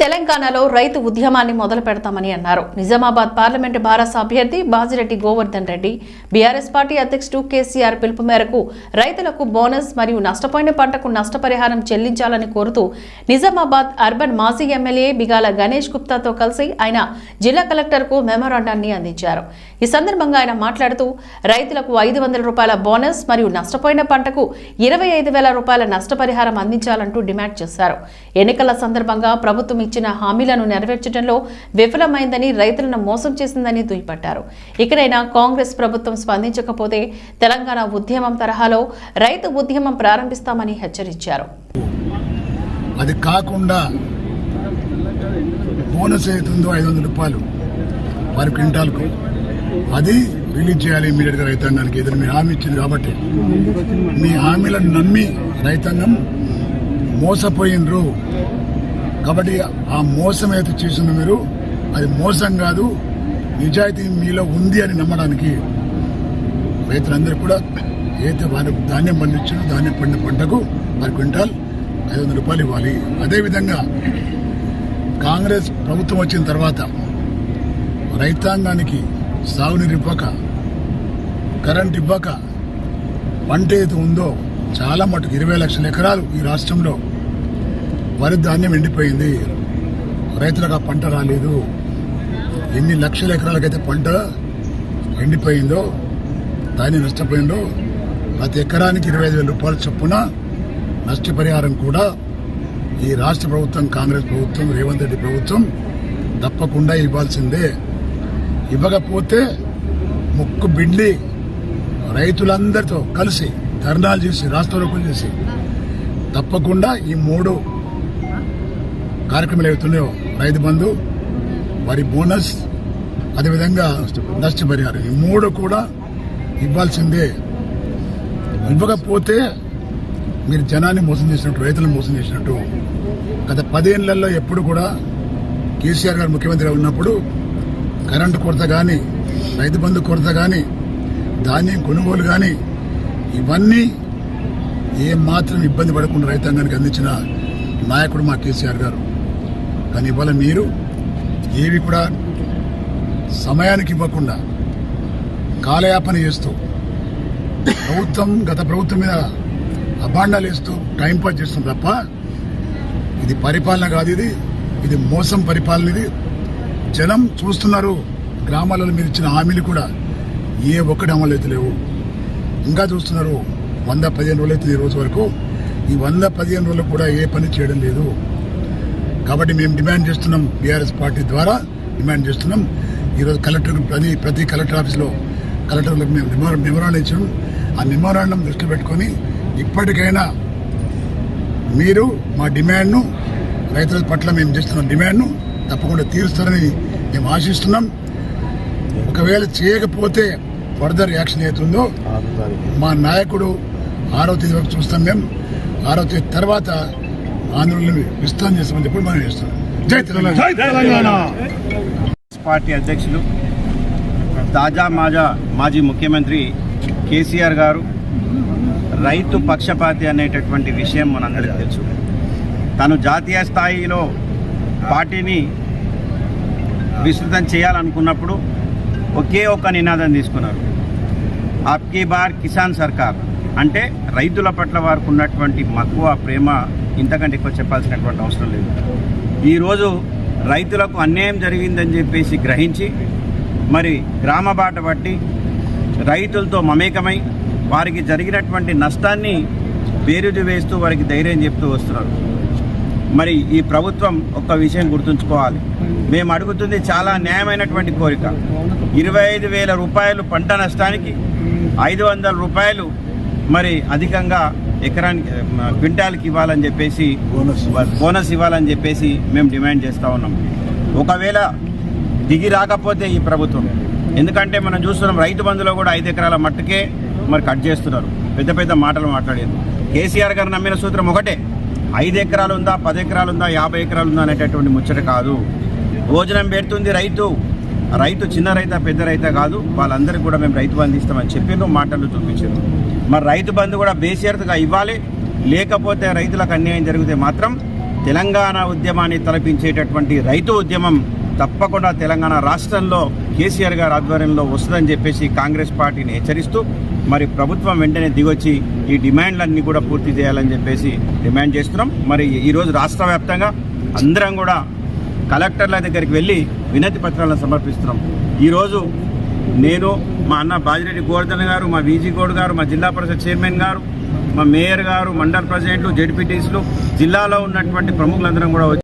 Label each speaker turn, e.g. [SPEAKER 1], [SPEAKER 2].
[SPEAKER 1] తెలంగాణలో రైతు ఉద్యమాన్ని మొదలు పెడతామని అన్నారు. నిజామాబాద్ పార్లమెంటు భారత అభ్యర్థి బాజిరెడ్డి గోవర్ధన్ రెడ్డి బీఆర్ఎస్ పార్టీ అధ్యక్షుడు కేసీఆర్ పిలుపు మేరకు రైతులకు బోనస్ మరియు నష్టపోయిన పంటకు నష్టపరిహారం చెల్లించాలని కోరుతూ నిజామాబాద్ అర్బన్ మాజీ ఎమ్మెల్యే బిగాల గణేష్ గుప్తాతో కలిసి ఆయన జిల్లా కలెక్టర్కు మెమోరాండాన్ని అందించారు. ఈ సందర్భంగా ఆయన మాట్లాడుతూ రైతులకు 500 రూపాయల బోనస్ మరియు నష్టపోయిన పంటకు 25,000 రూపాయల నష్టపరిహారం అందించాలంటూ డిమాండ్ చేశారు. ఎన్నికల సందర్భంగా ప్రభుత్వం ఇచ్చిన హామీలను నెరవేర్చడంలో విఫలమైందని, రైతులను మోసం చేసిందని దుయ్యబట్టారు. ఇకనైనా కాంగ్రెస్ ప్రభుత్వం స్పందించకపోతే తెలంగాణ ఉద్యమం తరహాలో రైతు ఉద్యమం ప్రారంభిస్తామని హెచ్చరించారు.
[SPEAKER 2] అది కాకుండా బోనస్ అవుతుందో 500 రూపాయలు వారి క్వింటాల్కు అది రిలీజ్ చేయాలి ఇమీడియట్గా రైతాంగానికి. ఏదైనా మీ హామీ ఇచ్చింది కాబట్టి మీ హామీలను నమ్మి రైతాంగం మోసపోయినరు కాబట్టి ఆ మోసం అయితే చేసిన మీరు అది మోసం కాదు, నిజాయితీ మీలో ఉంది అని నమ్మడానికి రైతులందరూ కూడా ఏదైతే వారి ధాన్యం పండించారో ధాన్యం పండిన పంటకు వారి క్వింటాల్ 500 రూపాయలు ఇవ్వాలి. అదేవిధంగా కాంగ్రెస్ ప్రభుత్వం వచ్చిన తర్వాత రైతాంగానికి సాగునీరు ఇవ్వక, కరెంట్ ఇవ్వక, పంట ఏది ఉందో చాలా మటుకు 20 లక్షల ఎకరాలు ఈ రాష్ట్రంలో వరి ధాన్యం ఎండిపోయింది. రైతులకు ఆ పంట రాలేదు. ఎన్ని లక్షల ఎకరాలకైతే పంట ఎండిపోయిందో, ధాన్యం నష్టపోయిందో ప్రతి ఎకరానికి 25,000 రూపాయల చొప్పున నష్టపరిహారం కూడా ఈ రాష్ట్ర ప్రభుత్వం, కాంగ్రెస్ ప్రభుత్వం, రేవంత్ రెడ్డి ప్రభుత్వం తప్పకుండా ఇవ్వాల్సిందే. ఇవ్వకపోతే ముక్కు బిడ్లి రైతులందరితో కలిసి ధర్నాలు చేసి, రాస్తారోకలు చేసి తప్పకుండా ఈ 3 కార్యక్రమాలు ఏవైతున్నాయో రైతు బంధు, వరి బోనస్, అదేవిధంగా నష్టపరిహారం, ఈ 3 కూడా ఇవ్వాల్సిందే. ఇవ్వకపోతే మీరు జనాన్ని మోసం చేసినట్టు, రైతులను మోసం చేసినట్టు. గత 10 ఏళ్లలో ఎప్పుడు కూడా కేసీఆర్ గారు ముఖ్యమంత్రిగా ఉన్నప్పుడు కరెంటు కొరత కానీ, రైతు బంధు కొరత కానీ, ధాన్యం కొనుగోలు కానీ ఇవన్నీ ఏమాత్రం ఇబ్బంది పడకుండా రైతాంగానికి అందించిన నాయకుడు మా కేసీఆర్ గారు. కానీ ఇవాళ మీరు ఏవి కూడా సమయానికి ఇవ్వకుండా కాలయాపన చేస్తూ గత ప్రభుత్వం మీద అభాండాలు వేస్తూ టైంపాస్ చేస్తుంది తప్ప ఇది పరిపాలన కాదు. ఇది మోసం పరిపాలన. ఇది జనం చూస్తున్నారు. గ్రామాలలో మీరు ఇచ్చిన హామీలు కూడా ఏ ఒక్కటి అమలు అయితే లేవు. ఇంకా చూస్తున్నారు. 115 రోజులు అయితే ఈ రోజు వరకు. ఈ 115 రోజులు కూడా ఏ పని చేయడం లేదు. కాబట్టి మేము డిమాండ్ చేస్తున్నాం, బీఆర్ఎస్ పార్టీ ద్వారా డిమాండ్ చేస్తున్నాం. ఈరోజు కలెక్టర్ ప్రతి కలెక్టర్ ఆఫీస్లో కలెక్టర్లకు మేము మెమోరాండం ఇచ్చాం. ఆ మెమోరాండం దృష్టిలో పెట్టుకొని ఇప్పటికైనా మీరు మా డిమాండ్ను, రైతుల పట్ల మేము చేస్తున్న డిమాండ్ను తప్పకుండా తీరుస్తారని మేము ఆశిస్తున్నాం. ఒకవేళ చేయకపోతే ఫర్దర్ యాక్షన్ అవుతుందో మా నాయకుడు 6వ తేదీ వరకు చూస్తాం. మేము 6వ తేదీ తర్వాత ఆందోళన విస్తరణ చేస్తామని చెప్పి మనం చేస్తున్నాం. జై తెలంగాణ.
[SPEAKER 3] పార్టీ అధ్యక్షులు, తాజా మాజీ ముఖ్యమంత్రి కేసీఆర్ గారు రైతు పక్షపాతి అనేటటువంటి విషయం మనందరికీ తెలుసు. తను జాతీయ స్థాయిలో పార్టీని విస్తృతం చేయాలనుకున్నప్పుడు ఒకే ఒక్క నినాదం తీసుకున్నారు, అబ్కీ బార్ కిసాన్ సర్కార్. అంటే రైతుల పట్ల వారికి ఉన్నటువంటి మక్కువ, ప్రేమ ఇంతకంటే ఎక్కువ చెప్పాల్సినటువంటి అవసరం లేదు. ఈరోజు రైతులకు అన్యాయం జరిగిందని చెప్పేసి గ్రహించి మరి గ్రామ బాట పట్టి రైతులతో మమేకమై వారికి జరిగినటువంటి నష్టాన్ని బేరీజు వేస్తూ వారికి ధైర్యం చెప్తూ వస్తున్నారు. మరి ఈ ప్రభుత్వం ఒక్క విషయం గుర్తుంచుకోవాలి. మేము అడుగుతుంది చాలా న్యాయమైనటువంటి కోరిక. 25,000 రూపాయలు పంట నష్టానికి 500 రూపాయలు మరి అధికంగా ఎకరానికి క్వింటాల్కి ఇవ్వాలని చెప్పేసి, బోనస్ ఇవ్వాలని చెప్పేసి మేము డిమాండ్ చేస్తూ ఉన్నాం. ఒకవేళ దిగి రాకపోతే ఈ ప్రభుత్వం, ఎందుకంటే మనం చూస్తున్నాం రైతు బంధులో కూడా 5 ఎకరాల మట్టుకే మరి కట్ చేస్తున్నారు. పెద్ద పెద్ద మాటలు మాట్లాడేది. కేసీఆర్ గారు నమ్మిన సూత్రం ఒకటే, 5 ఎకరాలు ఉందా, 10 ఎకరాలు ఉందా, 50 ఎకరాలు ఉందా అనేటటువంటి ముచ్చట కాదు. భోజనం పెడుతుంది రైతు చిన్న రైతా పెద్ద రైతా కాదు, వాళ్ళందరికీ కూడా మేము రైతు బంధు ఇస్తామని చెప్పారు, మాటలు చూపించారు. మరి రైతు బంధు కూడా బేషరతుగా ఇవ్వాలి. లేకపోతే రైతులకు అన్యాయం జరిగితే మాత్రం తెలంగాణ ఉద్యమాన్ని తలపించేటటువంటి రైతు ఉద్యమం తప్పకుండా తెలంగాణ రాష్ట్రంలో కేసీఆర్ గారి ఆధ్వర్యంలో వస్తుందని చెప్పేసి కాంగ్రెస్ పార్టీని హెచ్చరిస్తూ మరి ప్రభుత్వం వెంటనే దిగొచ్చి ఈ డిమాండ్లన్నీ కూడా పూర్తి చేయాలని చెప్పేసి డిమాండ్ చేస్తున్నాం. మరి ఈరోజు రాష్ట్ర వ్యాప్తంగా అందరం కూడా కలెక్టర్ల దగ్గరికి వెళ్ళి వినతి పత్రాలను సమర్పిస్తున్నాం. ఈరోజు నేను, మా అన్న బాజిరెడ్డి గోవర్ధన్ గారు, మా వీజీ గౌడ్ గారు, మా జిల్లా పరిషత్ చైర్మన్ గారు, మా మేయర్ గారు, మండల్ ప్రెసిడెంట్లు, జెడ్పీటీసీలు, జిల్లాలో ఉన్నటువంటి ప్రముఖులందరం కూడా